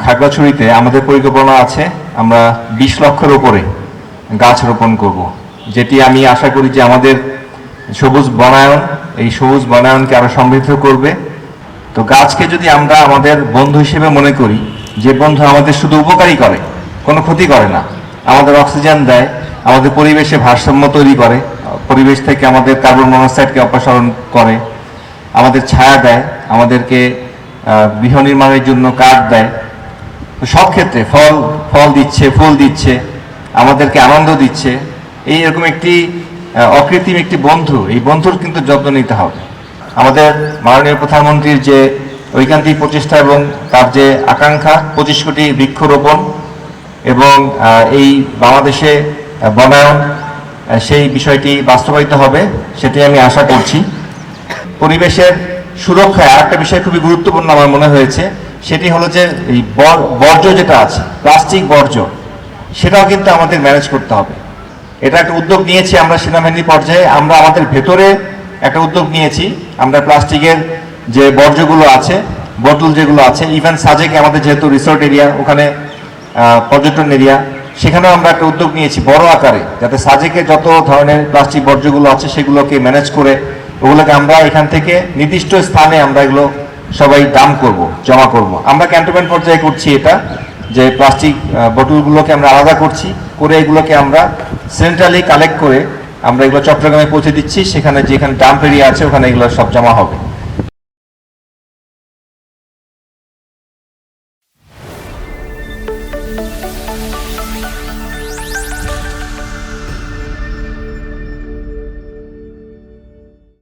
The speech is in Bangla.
খাগড়াছড়িতে আমাদের পরিকল্পনা আছে আমরা 20 লক্ষের উপরে গাছ রোপণ করব, যেটি আমি আশা করি যে আমাদের সবুজ বনায়ন, এই সবুজ বনায়নকে আরো সমৃদ্ধ করবে। তো গাছকে যদি আমরা আমাদের বন্ধু হিসেবে মনে করি, যে বন্ধু আমাদের শুধু উপকারই করে, কোনো ক্ষতি করে না, আমাদের অক্সিজেন দেয়, আমাদের পরিবেশে ভারসাম্য তৈরি করে, পরিবেশ থেকে আমাদের কার্বন মনোক্সাইডকে অপসারণ করে, আমাদের ছায়া দেয়, আমাদেরকে গৃহ নির্মাণের জন্য কাঠ দেয়, তো সব ক্ষেত্রে ফল দিচ্ছে, ফুল দিচ্ছে, আমাদেরকে আনন্দ দিচ্ছে। এইরকম একটি অকৃত্রিম একটি বন্ধু, এই বন্ধুর কিন্তু যত্ন নিতে হবে। আমাদের মাননীয় প্রধানমন্ত্রীর যে ঐকান্তিক প্রচেষ্টা এবং তার যে আকাঙ্ক্ষা 25 কোটি বৃক্ষরোপণ এবং এই বাংলাদেশে বনায়ন, সেই বিষয়টি বাস্তবায়িত হবে, সেটি আমি আশা করছি। পরিবেশের সুরক্ষায় আরেকটা বিষয় খুবই গুরুত্বপূর্ণ আমার মনে হয়েছে, সেটি হলো যে এই বর্জ্য যেটা আছে, প্লাস্টিক বর্জ্য, সেটাও কিন্তু আমাদের ম্যানেজ করতে হবে। এটা একটা উদ্যোগ নিয়েছি আমরা সেনাবাহিনী পর্যায়ে, আমরা আমাদের ভেতরে একটা উদ্যোগ নিয়েছি। আমরা প্লাস্টিকের যে বর্জ্যগুলো আছে, বোতল যেগুলো আছে, ইভেন সাজেকে আমাদের যেহেতু রিসোর্ট এরিয়া, ওখানে পর্যটন এরিয়া, সেখানেও আমরা একটা উদ্যোগ নিয়েছি বড় আকারে, যাতে সাজেকে যত ধরনের প্লাস্টিক বর্জ্যগুলো আছে সেগুলোকে ম্যানেজ করে ওগুলোকে আমরা এখান থেকে নির্দিষ্ট স্থানে আমরা এগুলো সবাই ডাম্প করব, জমা করব। আমরা ক্যান্টনমেন্ট পর্যায়ে করছি এটা, যে প্লাস্টিক বোতলগুলোকে আমরা আলাদা করছি, করে এগুলোকে আমরা সেন্ট্রালি কালেক্ট করে আমরা এগুলো চট্টগ্রামে পৌঁছে দিচ্ছি। সেখানে যেখানে ডাম্প এরিয়া আছে ওখানে এগুলো সব জমা হবে।